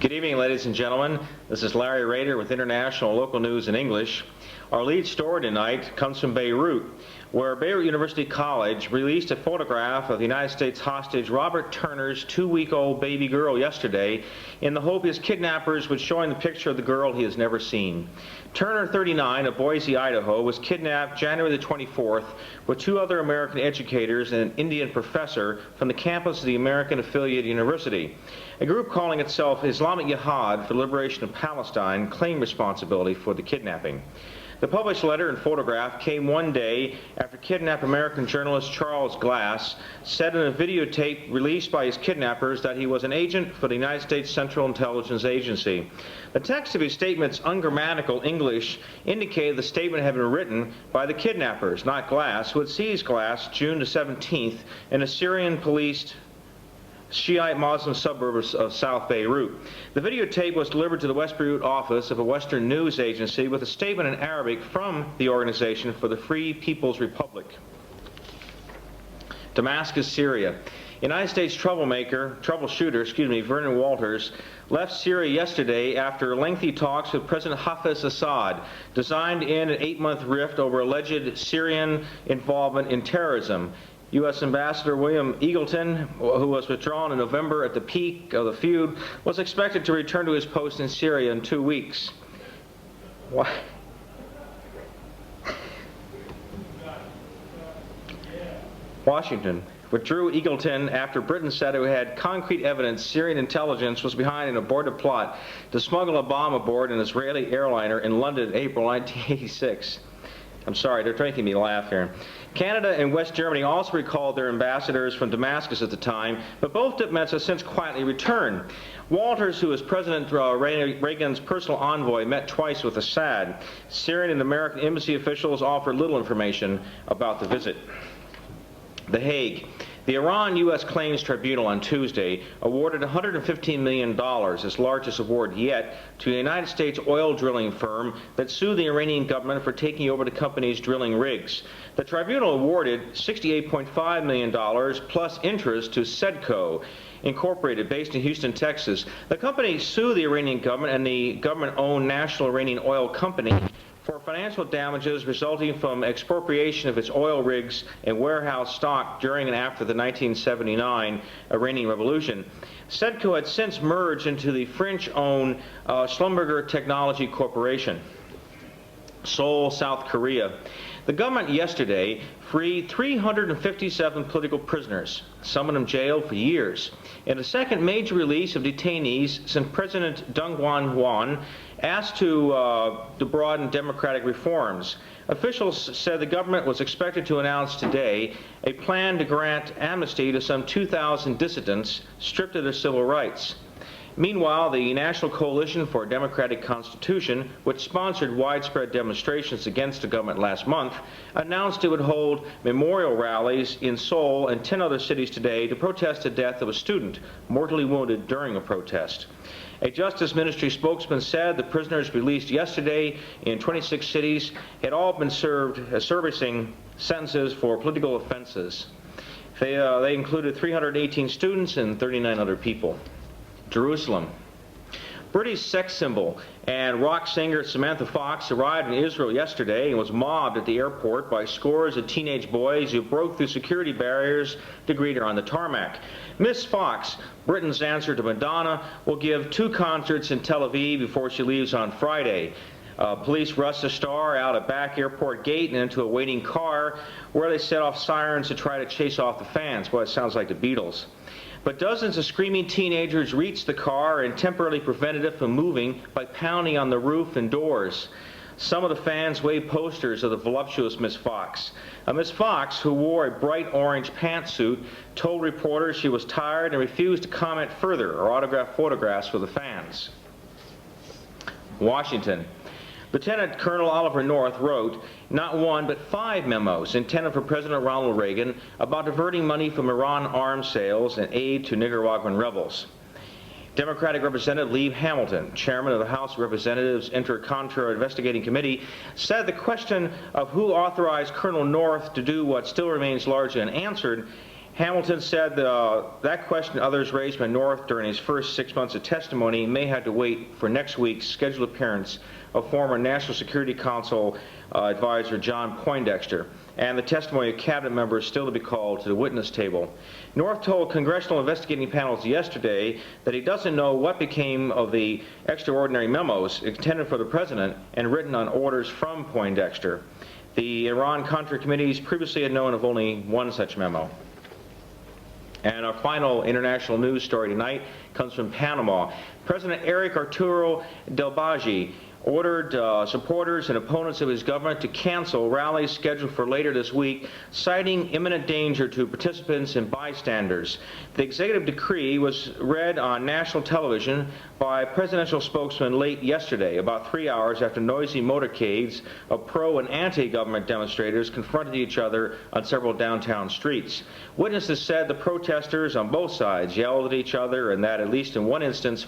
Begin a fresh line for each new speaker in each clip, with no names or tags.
Good evening, ladies and gentlemen. This is Larry Roeder with International Local News in English. Our lead story tonight comes from Beirut, where Beirut University College released a photograph of the United States hostage Robert Turner's 2-week-old baby girl yesterday in the hope his kidnappers would show him the picture of the girl he has never seen. Turner, 39, of Boise, Idaho, was kidnapped January the 24th with 2 other American educators and an Indian professor from the campus of the American Affiliated University. A group calling itself Islamic Jihad for the Liberation of Palestine claimed responsibility for the kidnapping. The published letter and photograph came one day after kidnapped American journalist Charles Glass said in a videotape released by his kidnappers that he was an agent for the United States Central Intelligence Agency. The text of his statement's ungrammatical English indicated the statement had been written by the kidnappers, not Glass, who had seized Glass June the 17th in a Syrian-policed Shiite Muslim suburb of South Beirut. The videotape was delivered to the West Beirut office of a Western news agency with a statement in Arabic from the Organization for the Free People's Republic. Damascus, Syria. United States troubleshooter, Vernon Walters, left Syria yesterday after lengthy talks with President Hafez Assad, designed to end an 8-month rift over alleged Syrian involvement in terrorism. U.S. Ambassador William Eagleton, who was withdrawn in November at the peak of the feud, was expected to return to his post in Syria in 2 weeks. Why? Washington withdrew Eagleton after Britain said it had concrete evidence Syrian intelligence was behind an aborted plot to smuggle a bomb aboard an Israeli airliner in London in April 1986. I'm sorry, they're making me laugh here. Canada and West Germany also recalled their ambassadors from Damascus at the time, but both diplomats have since quietly returned. Walters, who is President Reagan's personal envoy, met twice with Assad. Syrian and American embassy officials offered little information about the visit. The Hague. The Iran-U.S. Claims Tribunal on Tuesday awarded $115 million, its largest award yet, to a United States oil drilling firm that sued the Iranian government for taking over the company's drilling rigs. The tribunal awarded $68.5 million plus interest to Sedco, Incorporated, based in Houston, Texas. The company sued the Iranian government and the government-owned National Iranian Oil Company for financial damages resulting from expropriation of its oil rigs and warehouse stock during and after the 1979 Iranian Revolution. Sedco had since merged into the French-owned Schlumberger Technology Corporation. Seoul, South Korea. The government yesterday freed 357 political prisoners, some of them jailed for years, in the second major release of detainees since President Deng Wan asked to broaden democratic reforms. Officials said the government was expected to announce today a plan to grant amnesty to some 2,000 dissidents stripped of their civil rights. Meanwhile, the National Coalition for a Democratic Constitution, which sponsored widespread demonstrations against the government last month, announced it would hold memorial rallies in Seoul and 10 other cities today to protest the death of a student mortally wounded during a protest. A Justice Ministry spokesman said the prisoners released yesterday in 26 cities had all been servicing sentences for political offenses. They included 318 students and 39 other people. Jerusalem. British sex symbol and rock singer Samantha Fox arrived in Israel yesterday and was mobbed at the airport by scores of teenage boys who broke through security barriers to greet her on the tarmac. Miss Fox, Britain's answer to Madonna, will give 2 concerts in Tel Aviv before she leaves on Friday. Police rushed the star out a back airport gate and into a waiting car where they set off sirens to try to chase off the fans. Boy, it sounds like the Beatles. But dozens of screaming teenagers reached the car and temporarily prevented it from moving by pounding on the roof and doors. Some of the fans waved posters of the voluptuous Miss Fox. Miss Fox, who wore a bright orange pantsuit, told reporters she was tired and refused to comment further or autograph photographs for the fans. Washington. Lieutenant Colonel Oliver North wrote not 1 but 5 memos intended for President Ronald Reagan about diverting money from Iran arms sales and aid to Nicaraguan rebels. Democratic Representative Lee Hamilton, chairman of the House of Representatives Inter-Contrary Investigating Committee, said the question of who authorized Colonel North to do what still remains largely unanswered Hamilton said that question others raised by North during his first 6 months of testimony may have to wait for next week's scheduled appearance of former National Security Council advisor John Poindexter, and the testimony of cabinet members still to be called to the witness table. North told congressional investigating panels yesterday that he doesn't know what became of the extraordinary memos intended for the president and written on orders from Poindexter. The Iran-Contra committees previously had known of only one such memo. And our final international news story tonight comes from Panama. President Eric Arturo Del Bagi ordered supporters and opponents of his government to cancel rallies scheduled for later this week, citing imminent danger to participants and bystanders. The executive decree was read on national television by presidential spokesman late yesterday, about 3 hours after noisy motorcades of pro- and anti-government demonstrators confronted each other on several downtown streets. Witnesses said the protesters on both sides yelled at each other and that, at least in one instance,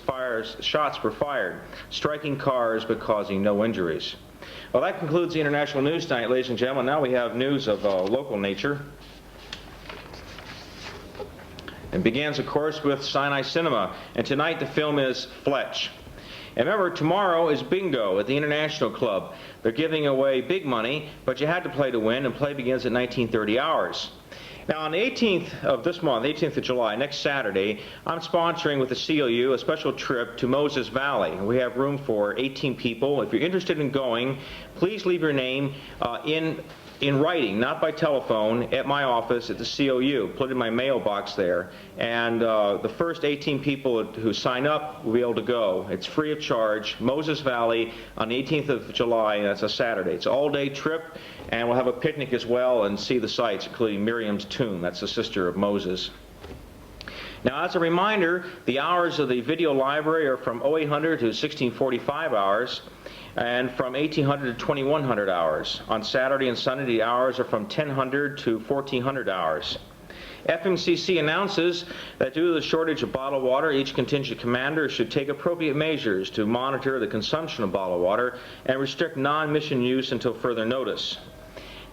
shots were fired, striking cars but causing no injuries. Well, that concludes the international news tonight, ladies and gentlemen. Now we have news of local nature. It begins, of course, with Sinai Cinema, and tonight the film is Fletch. And remember, tomorrow is bingo at the International Club. They're giving away big money, but you had to play to win, and play begins at 1930 hours. Now, on the 18th of this month, 18th of July, next Saturday, I'm sponsoring with the CLU a special trip to Moses Valley. We have room for 18 people. If you're interested in going, please leave your name in writing, not by telephone, at my office at the CLU. Put it in my mailbox there. And the first 18 people who sign up will be able to go. It's free of charge. Moses Valley on the 18th of July, that's a Saturday. It's an all-day trip, and we'll have a picnic as well and see the sights, including Miriam's tomb. That's the sister of Moses. Now, as a reminder, the hours of the video library are from 0800 to 1645 hours, and from 1800 to 2100 hours. On Saturday and Sunday, the hours are from 1000 to 1400 hours. FMCC announces that due to the shortage of bottled water, each contingent commander should take appropriate measures to monitor the consumption of bottled water and restrict non-mission use until further notice.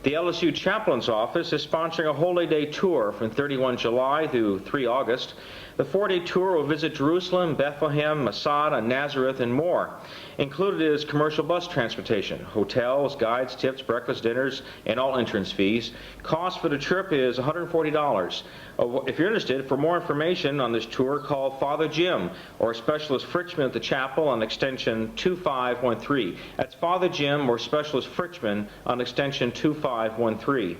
The LSU Chaplain's Office is sponsoring a Holy Day tour from 31 July through 3 August. The 4-day tour will visit Jerusalem, Bethlehem, Masada, Nazareth, and more. Included is commercial bus transportation, hotels, guides, tips, breakfast, dinners, and all entrance fees. Cost for the trip is $140. If you're interested, for more information on this tour, call Father Jim or Specialist Fritchman at the chapel on extension 2513. That's Father Jim or Specialist Fritchman on extension 2513.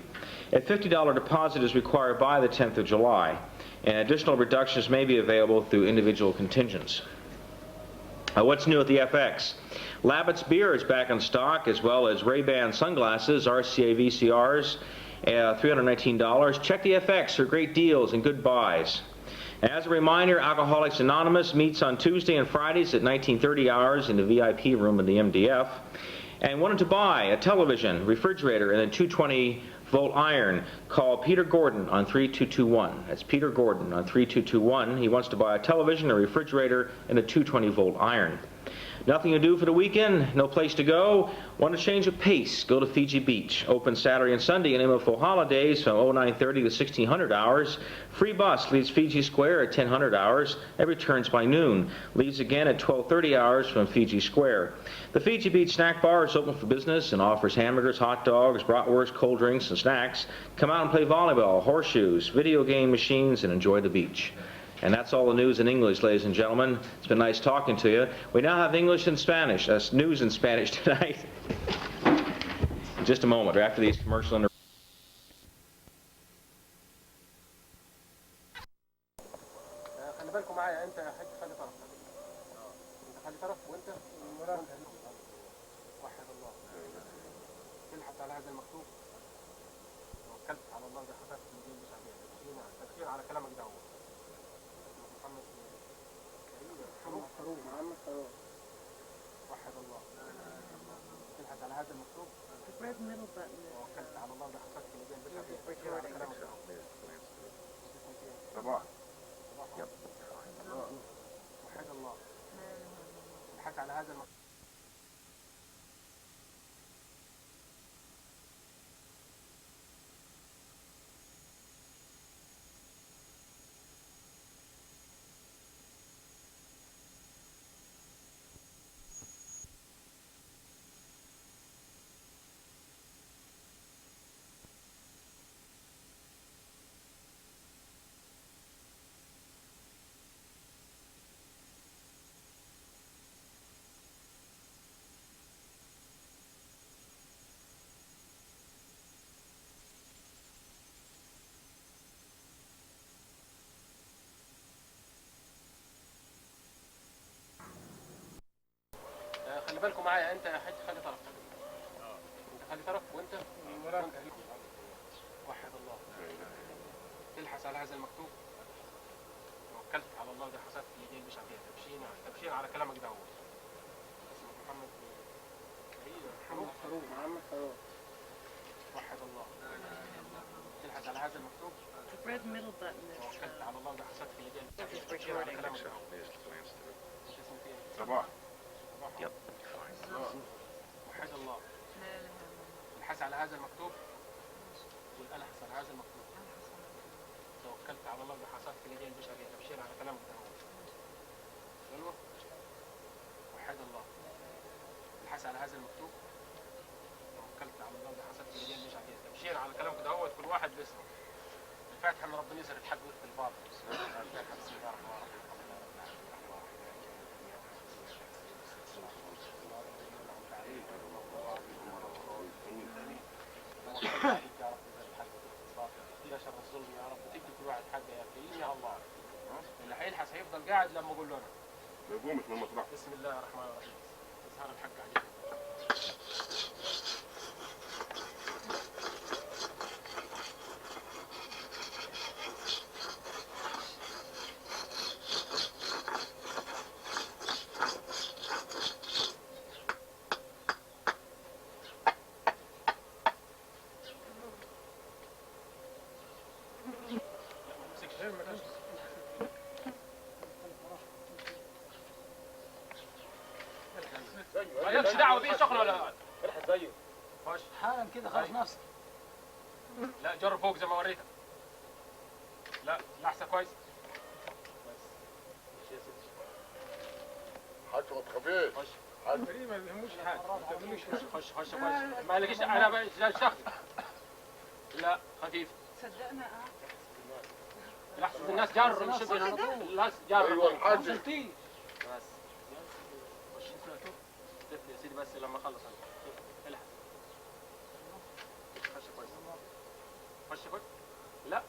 A $50 deposit is required by the 10th of July, and additional reductions may be available through individual contingents. What's new at the FX? Labatt's beer is back in stock, as well as Ray-Ban sunglasses, RCA VCRs, $319. Check the FX for great deals and good buys. As a reminder, Alcoholics Anonymous meets on Tuesday and Fridays at 1930 hours in the VIP room in the MDF. And wanted to buy a television, refrigerator, and a 220-volt iron, call Peter Gordon on 3221. That's Peter Gordon on 3221. He wants to buy a television, a refrigerator, and a 220-volt iron. Nothing to do for the weekend, no place to go. Want to change of pace? Go to Fiji Beach. Open Saturday and Sunday and MFO holidays from 0930 to 1600 hours. Free bus leaves Fiji Square at 1000 hours and returns by noon. Leaves again at 1230 hours from Fiji Square. The Fiji Beach Snack Bar is open for business and offers hamburgers, hot dogs, bratwurst, cold drinks, and snacks. Come out and play volleyball, horseshoes, video game machines, and enjoy the beach. And that's all the news in English, ladies and gentlemen. It's been nice talking to you. We now have English and Spanish. That's news in Spanish tonight. In just a moment, or after these commercial interviews.
خلي بالكم معايا انت يا حاج خلي طرف انت خلي طرف وانت وحد الله تلحق على هذا المكتوب توكلت على الله ده حسب الدين بشعبيه تفكير على كلامك ده محمد فاروق محمد فاروق وحد الله تلحق على هذا المكتوب توكلت على الله ده حسب الدين بشعبيه تفكير على كلامك ده صباح وحد الله تلحق على هذا المكتوب خلي بالكم معايا، انت يا حاج خلي طرف، انت خلي طرف وانت وحد الله. تلحس على هذا المكتوب. توكلت على الله ده حسبت يدي البشع فيها تبشير على كلامك ده. هو اسمك محمد محمد فاروق. وحد الله. تلحس على هذا المكتوب.
red middle button is
توكلت على الله ده حسبت يدي
it's
تبشير على
recording.
كلامك ده. اسمك ايه؟
صباح.
Yep.
وحد الله. الحس على هذا المكتوب والألحس على هذا المكتوب. توكلت على الله بحسبت اليدين البشرية تبشير على كلامك ده. حلوة. وحد الله. الحس على هذا المكتوب. توكلت على الله بحسبت اليدين البشرية تبشير على كلامك ده. هو كل واحد باسمه. الفاتحة من ربنا يسر الحق ويخفي الباطل. بسم الله الرحمن الرحيم. لا شر الظلم يا رب، تدي كل واحد حقه يا كريم يا الله. اللي هيلحس هيفضل قاعد لما اقول له انا.
ما يقومش من المطرح.
بسم الله الرحمن الرحيم. اظهر الحق عليك. مالكش دعوه بيه سخن ولا لا. الحس زيه. خش
حالا كده خلاص نفسك.
لا جرب فوق زي ما وريتك. لا لحسه كويس.
حاجة ما تخافيش.
خش.
حاجة.
ما بيهموش حاجه. خش كويس. ما لقيش انا بقى شخص. لا خفيف.
صدقنا
لحظة الناس جرب مش الناس جرب.
ايوه الحاج.
بس خش سمعته. طفل يا سيدي بس لما اخلص انا. الحق. خش كويس. خش كويس. لا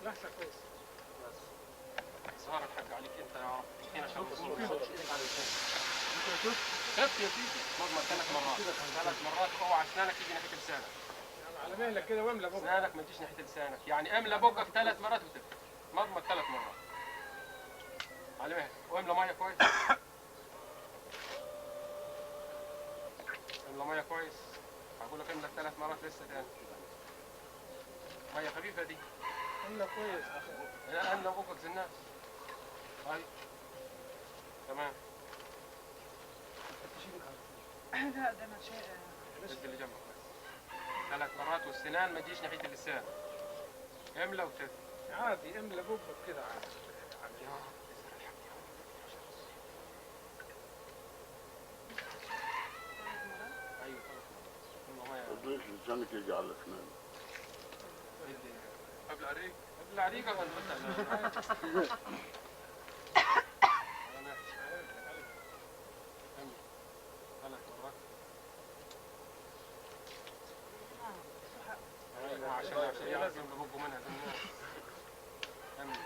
لحظة كويس. بس ظهر الحق عليك انت يا رب. هنا شر الظلم. شفت يا سيدي مضمض 3 مرات. 3 مرات اوعى اسنانك تيجي ناحية لسانك. على مهلك كده واملى بقك. اسنانك ما تجيش ناحية لسانك، يعني املى بقك 3 مرات وتبقى مضمض 3 مرات. على مهلك واملى ميه كويس. املى ميه كويس. هقول لك املى 3 مرات لسه تاني. ميه خفيفة دي. املى كويس. لا املى بقك زي الناس. هاي تمام.
لا ده انا شيء
شد اللي جنبك بس 3 مرات والسنان ما تجيش ناحية اللسان. املى وتد. عادي املى بقك كده عادي. يا رب يسر الحق يا رب. ايوه 3 مرات.
ليش لسانك يجي على الاسنان؟
قبل عريق. قبل عريق ولا مثلا؟ عشان يعرفون ببقوا منها زي الناس. امين.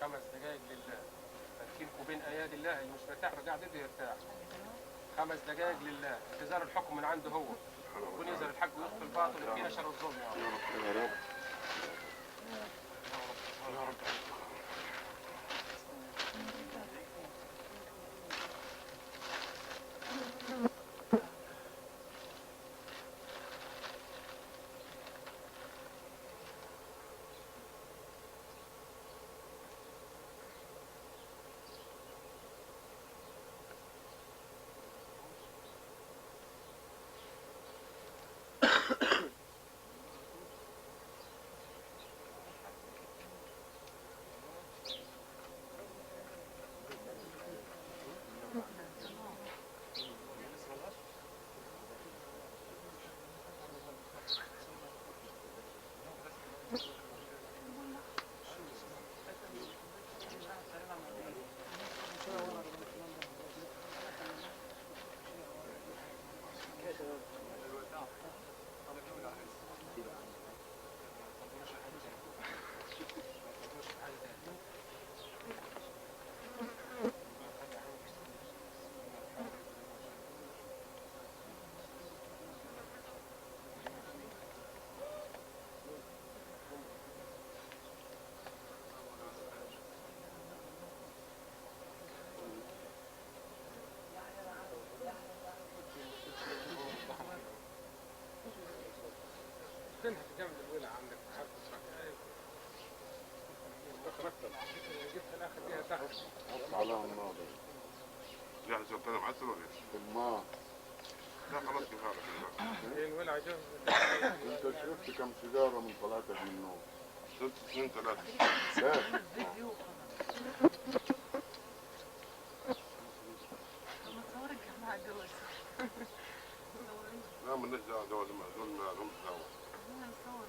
خمس دقائق لله. تركيبكم بين ايادي الله اللي مش مرتاح قاعد يده يرتاح. 5 دقائق لله. انتظار الحكم من عنده هو. ربنا يظهر الحق ويخفي الباطل وفينا شر الظلم يا رب.
يا رب.
يا رب. فينها في جنب الولع عندك في حرب جبت الاخر فيها تحت.
على النار يعني سلطانة معسل ولا ايه؟ ما لا خلاص كفاية.
هي الولع جنب.
انت شربت كم سيجارة من طلعتك من النوم؟ 6 سنين 3. لا
فيديو لما تصورك مع جوز
لا مالناش دعوة دول ما لهمش دعوة.
نصور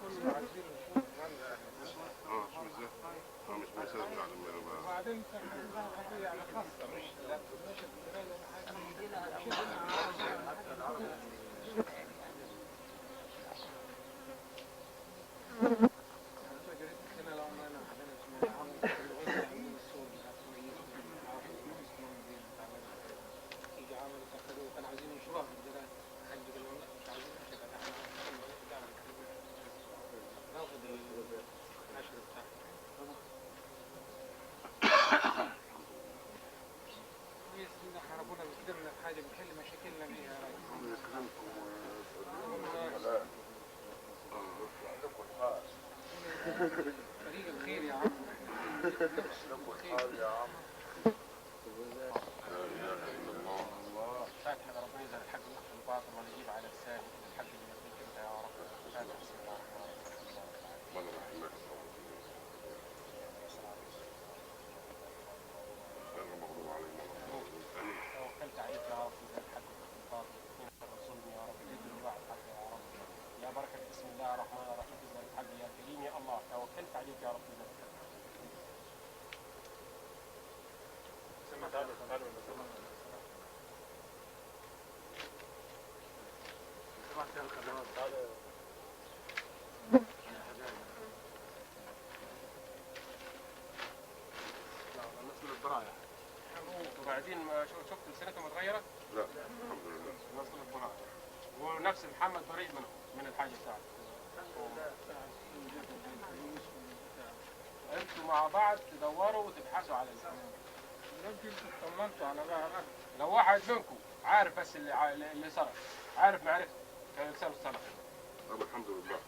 كله عايزين نشوف عندها.
شو ازاي؟ مش مسافر على الميرو بقى.
وبعدين تنزلها قضية على خاصة مش كانوا عايزين ينشروها في الجرايد حج بالله مش عايزين نشر ناخد النشر بتاعها. كويس ان احنا ربنا بيقدرنا في حاجه بنحل مشاكلنا بيها يا ريس. فريق الخير يا عم. يا عم. فاتحة ربنا يجعل الحق يخفي الباطل ونجيب على السالك الحق اللي يرضيك انت يا رب. فاتحة بسم الله الرحمن الرحيم. توكلت عليك يا رب يجعل الحق يخفي الباطل وينصر الظلم يا رب يجعل الوعد الحق يا رب. يا بركة بسم الله الرحمن الرحيم يجعل الحق يا كريم يا الله توكلت عليك يا رب يجعل الحق. سمعت هذا سمعت الخدمات هذا بالنسبة للبراية وبعدين ما شفت سنتهم اتغيرت؟
لا الحمد لله.
بالنسبة للبراية ونفس محمد بريء منهم من الحاجة بتاعته. انتوا مع بعض تدوروا وتبحثوا على الإسلام. يمكن طمنتوا على بقى لو واحد منكم عارف بس اللي سرق عارف معرفة كان يكسر السرقة.
طب الحمد لله.